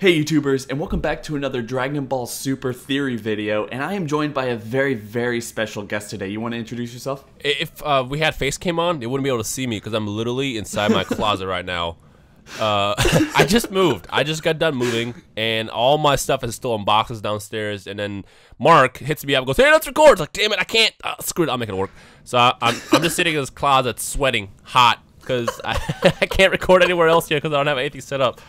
Hey YouTubers, and welcome back to another Dragon Ball Super Theory video, and I am joined by a very, very special guest today. You want to introduce yourself? If we had face cam on, they wouldn't be able to see me because I'm literally inside my closet right now. I just moved. I just got done moving, and all my stuff is still in boxes downstairs, and then Mark hits me up and goes, "Hey, let's record." It's like, damn it, I can't. Screw it, I'll make it work. So I'm just sitting in this closet sweating, hot, because I can't record anywhere else here because I don't have anything set up.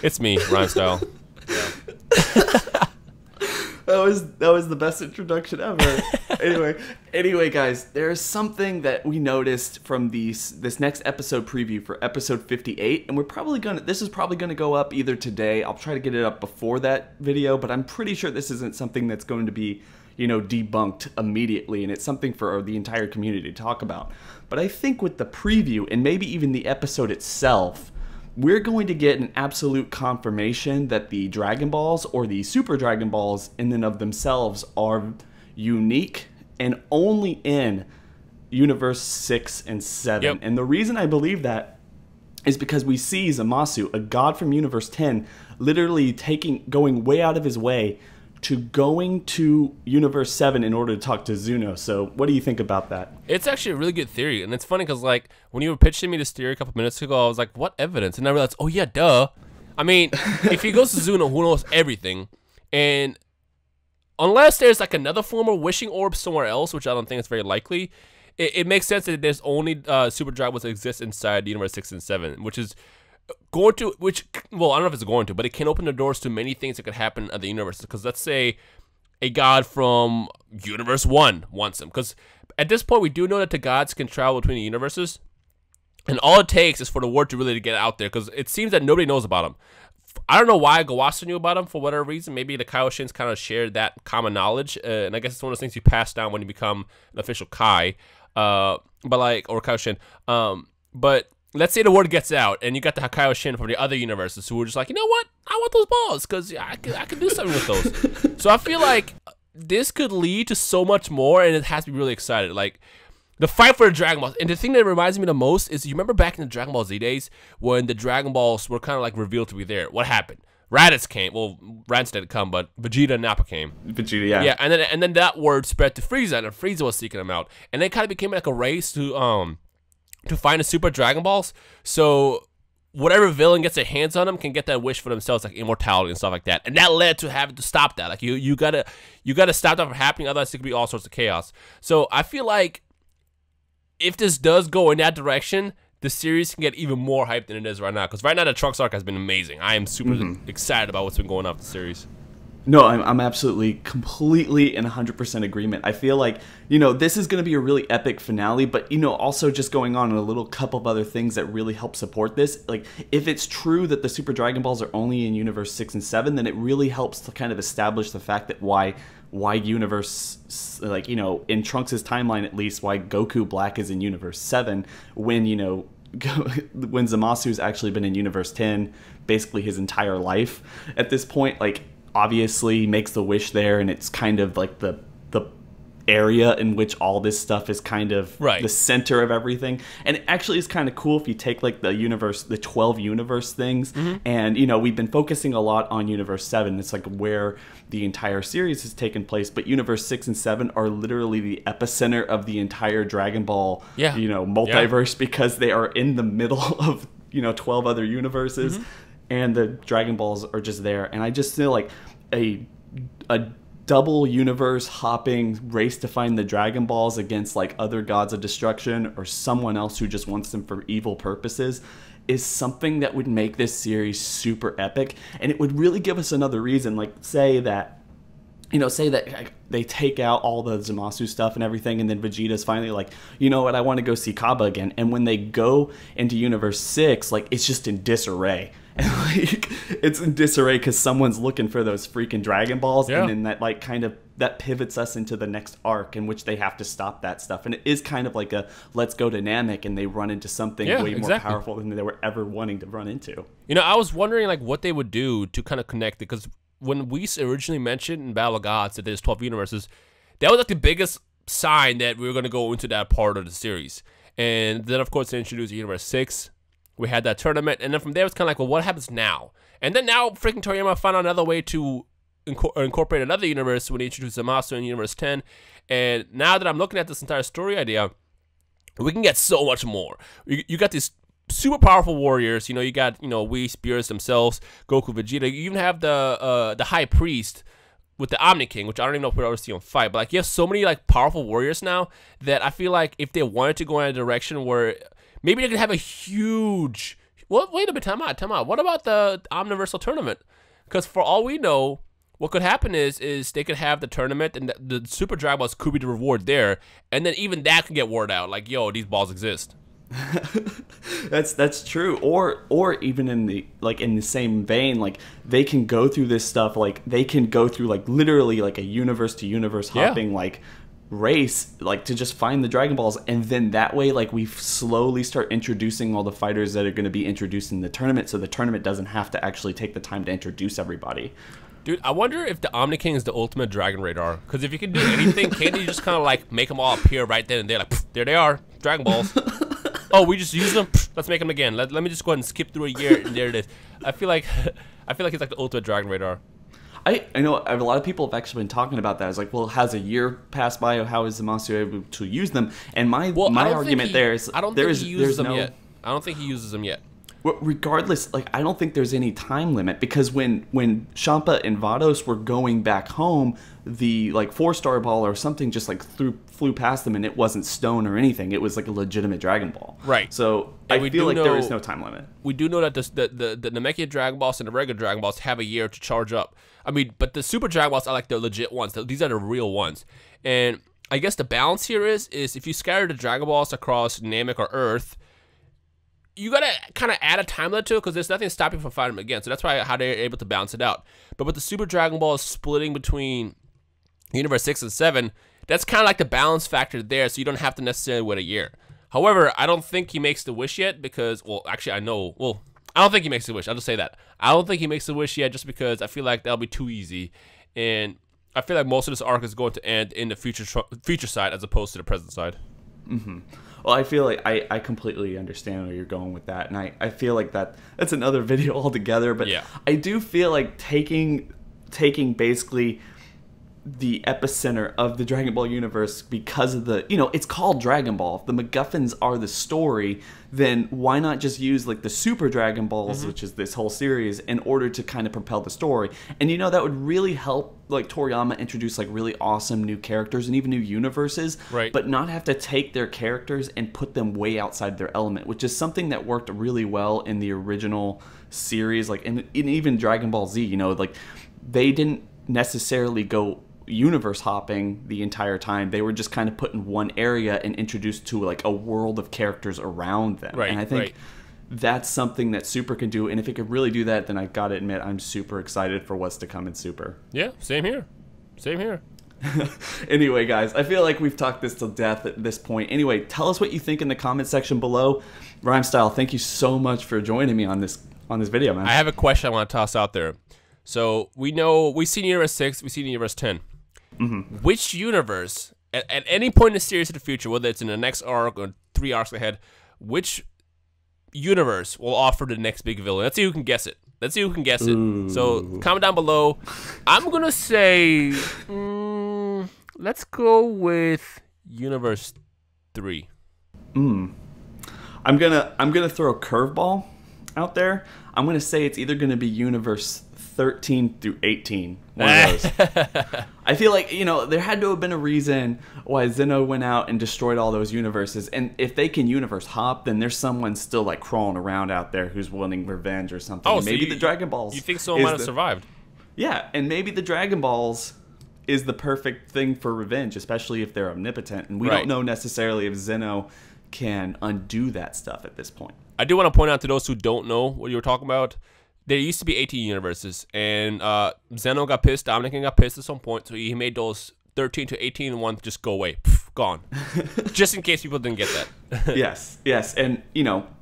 It's me, Rhymestyle. Yeah. That was the best introduction ever. anyway, guys, there's something that we noticed from this next episode preview for episode 58, and this is probably gonna go up either today. I'll try to get it up before that video, but I'm pretty sure this isn't something that's going to be, debunked immediately, and it's something for the entire community to talk about. But I think with the preview and maybe even the episode itself, we're going to get an absolute confirmation that the Dragon Balls or the Super Dragon Balls in and of themselves are unique and only in Universe 6 and 7. Yep. And the reason I believe that is because we see Zamasu, a god from Universe 10, literally going way out of his way to going to Universe 7 in order to talk to Zuno. So what do you think about that? It's actually a really good theory, and it's funny because, like, when you were pitching me this theory a couple minutes ago, I was like, what evidence? And I realized, oh yeah, duh. I mean, if he goes to Zuno, who knows everything, and unless there's like another form of wishing orb somewhere else, which I don't think is very likely, it makes sense that there's only Super Dragon Balls that exist inside Universe 6 and 7, which is well, I don't know if it's going to, but it can open the doors to many things that could happen in other universes. Because let's say a god from Universe 1 wants him. Because at this point, we do know that the gods can travel between the universes. And all it takes is for the word to really get out there. Because it seems that nobody knows about him. I don't know why Gawasa knew about him for whatever reason. Maybe the Kaioshins kind of shared that common knowledge. And I guess it's one of those things you pass down when you become an official Kai. Or Kaioshin. But let's say the word gets out, and you got the Kaioshin from the other universes who were just like, you know what? I want those balls, because I could do something with those. So I feel like this could lead to so much more, and it has to be really excited. Like, the fight for the Dragon Balls. And the thing that reminds me the most is, you remember back in the Dragon Ball Z days, when the Dragon Balls were kind of like revealed to be there? What happened? Raditz came. Well, Raditz didn't come, but Vegeta and Nappa came. Vegeta, yeah. Yeah, and then that word spread to Frieza, and Frieza was seeking them out. And it kind of became like a race to find the Super Dragon Balls, so whatever villain gets their hands on them can get that wish for themselves, like immortality and stuff like that. And that led to having to stop that. Like you gotta stop that from happening, otherwise it could be all sorts of chaos. So I feel like if this does go in that direction, the series can get even more hyped than it is right now. Because right now the Trunks arc has been amazing. I am super excited about what's been going on with the series. No, I'm absolutely, completely in 100% agreement. I feel like, this is going to be a really epic finale, but, also just going on a little couple of other things that really help support this. Like, if it's true that the Super Dragon Balls are only in Universe 6 and 7, then it really helps to kind of establish the fact that why Universe, like, in Trunks' timeline at least, why Goku Black is in Universe 7 when, when Zamasu's actually been in Universe 10 basically his entire life at this point. Like, obviously makes the wish there, and it's kind of like the area in which all this stuff is kind of the center of everything. And it actually is kind of cool if you take like the 12 universe things, and we've been focusing a lot on Universe 7. It's like where the entire series has taken place, but Universe 6 and 7 are literally the epicenter of the entire Dragon Ball multiverse, because they are in the middle of 12 other universes. And the Dragon Balls are just there. And I just feel like a double universe hopping race to find the Dragon Balls against like other gods of destruction or someone else who just wants them for evil purposes is something that would make this series super epic. And it would really give us another reason, like say that they take out all the Zamasu stuff and everything, and then Vegeta's finally like, you know what, I want to go see Kaba again. And when they go into Universe 6, like, it's just in disarray. And like, it's in disarray because someone's looking for those freaking Dragon Balls, and then that like kind of that pivots us into the next arc in which they have to stop that stuff. And it is kind of like a let's go to Namek, and they run into something way more powerful than they were ever wanting to run into. I was wondering like what they would do to kind of connect it, because when we originally mentioned in Battle of Gods that there's 12 universes, that was like the biggest sign that we were going to go into that part of the series. And then of course they introduced Universe 6. We had that tournament, and then from there it's kind of like, well, what happens now? And then now freaking Toriyama found another way to incorporate another universe when he introduced Zamasu in Universe 10. And now that I'm looking at this entire story idea, we can get so much more. You got these super powerful warriors. You got Whis, Beerus themselves, Goku, Vegeta. You even have the High Priest with the Omni King, which I don't even know if we'll ever see him fight. But like, you have so many like powerful warriors now that I feel like if they wanted to go in a direction where maybe they could have a huge. Well, wait a minute, time out. What about the Omniversal Tournament? Because for all we know, what could happen is they could have the tournament and the Super Dragon Balls could be the reward there, and then even that could get word out, like, yo, these balls exist. That's true. Or even in the same vein, like they can go through this stuff, like they can go through like literally like a universe to universe hopping like race, like to just find the Dragon Balls, and then that way like we slowly start introducing all the fighters that are going to be introduced in the tournament, so the tournament doesn't have to actually take the time to introduce everybody. Dude, I wonder if the Omni King is the ultimate Dragon Radar. Because if you can do anything, can't you just kind of like make them all appear right then and there? Like, pff, there they are, Dragon Balls. Oh, we just use them? Pff, let's make them again. Let me just go ahead and skip through a year, and there it is. I feel like he's like the ultimate Dragon Radar. I know a lot of people have actually been talking about that. It's like, well, has a year passed by? How is Zamasu able to use them? And my argument there is I don't think he uses them yet. I don't think he uses them yet. Regardless, like I don't think there's any time limit, because when Champa and Vados were going back home, the like 4-star ball or something just like flew past them, and it wasn't stone or anything. It was like a legitimate Dragon Ball. Right. So I feel like there is no time limit. We do know that the Namekian Dragon Balls and the regular Dragon Balls have a year to charge up. I mean, but the Super Dragon Balls are like the legit ones. These are the real ones. And I guess the balance here is if you scatter the Dragon Balls across Namek or Earth, you gotta kind of add a time limit to it, because there's nothing stopping you from fighting them again. So that's how they're able to balance it out. But with the Super Dragon Balls splitting between Universe 6 and 7, that's kind of like the balance factor there, so you don't have to necessarily wait a year. However, I don't think he makes the wish yet because, well, actually I know, well, I don't think he makes the wish. I'll just say that. I don't think he makes the wish yet just because I feel like that'll be too easy. And I feel like most of this arc is going to end in the future side as opposed to the present side. Mm-hmm. Well, I feel like I completely understand where you're going with that, and I feel like that's another video altogether. But yeah. I do feel like taking basically the epicenter of the Dragon Ball universe, because of the, it's called Dragon Ball. If the MacGuffins are the story, then why not just use like the Super Dragon Balls, which is this whole series, in order to kind of propel the story? And that would really help like Toriyama introduce like really awesome new characters and even new universes, right? But not have to take their characters and put them way outside their element, which is something that worked really well in the original series, like in even Dragon Ball Z. Like they didn't necessarily go universe hopping the entire time. They were just kind of put in one area and introduced to like a world of characters around them. Right, and I think that's something that Super can do. And if it could really do that, then I gotta admit I'm super excited for what's to come in Super. Yeah, same here. Anyway, guys, I feel like we've talked this to death at this point. Anyway, tell us what you think in the comment section below. Rhymestyle, thank you so much for joining me on this video, man. I have a question I want to toss out there. So we've seen Universe 6, we've seen Universe 10. Mm-hmm. Which universe, at any point in the series in the future, whether it's in the next arc or 3 arcs ahead, which universe will offer the next big villain? Let's see who can guess it. Ooh. So comment down below. I'm gonna say, let's go with Universe 3. I'm gonna throw a curveball out there. I'm gonna say it's either gonna be Universe 13 through 18. One of those. I feel like, there had to have been a reason why Zeno went out and destroyed all those universes. And if they can universe hop, then there's someone still like crawling around out there who's wanting revenge or something. Oh, maybe so the Dragon Balls. You think someone might have survived? Yeah, and maybe the Dragon Balls is the perfect thing for revenge, especially if they're omnipotent. And we don't know necessarily if Zeno can undo that stuff at this point. I do want to point out to those who don't know what you were talking about, there used to be 18 universes, and Zeno got pissed, Dominic got pissed at some point, so he made those 13 to 18 ones just go away. Pff, gone. Just in case people didn't get that. Yes. And,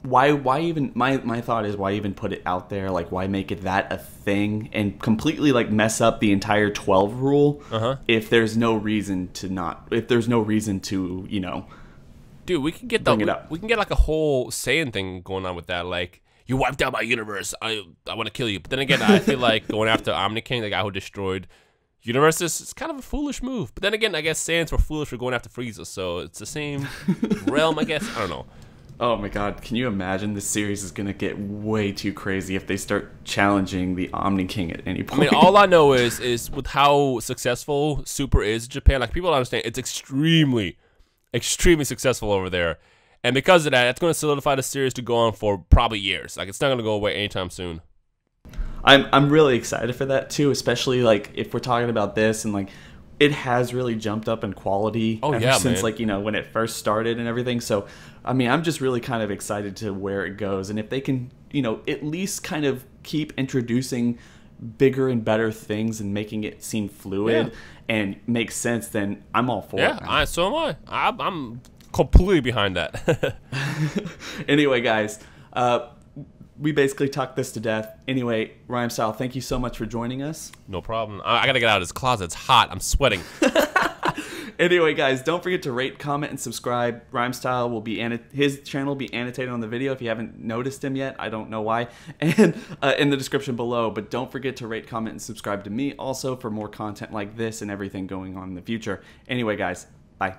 why even, my thought is, why even put it out there? Like, why make it that a thing and completely, like, mess up the entire 12 rule if there's no reason to Dude, we can get like a whole Saiyan thing going on with that. Like, you wiped out my universe. I want to kill you. But then again, I feel like going after Omni King, the guy who destroyed universes, is kind of a foolish move. But then again, I guess Saiyans were foolish for going after Frieza, so it's the same realm, I guess. I don't know. Oh my god, can you imagine this series is going to get way too crazy if they start challenging the Omni King at any point? I mean, all I know is with how successful Super is in Japan, like, people don't understand, it's extremely successful over there. And because of that, it's going to solidify the series to go on for probably years. Like, it's not going to go away anytime soon. I'm really excited for that too, especially like if we're talking about this and like it has really jumped up in quality since man. like, you know, when it first started and everything. So I mean, I'm just really kind of excited to where it goes, and if they can, you know, at least kind of keep introducing bigger and better things and making it seem fluid and make sense, then I'm all for it. Yeah, so am I. I'm completely behind that. Anyway, guys, we basically talked this to death. Anyway, Rhymestyle, thank you so much for joining us. No problem. I gotta get out of this closet. It's hot. I'm sweating. Anyway, guys, don't forget to rate, comment, and subscribe. Rhymestyle will be his channel will be annotated on the video if you haven't noticed him yet. I don't know why, and in the description below. But don't forget to rate, comment, and subscribe to me also for more content like this and everything going on in the future. Anyway, guys, bye.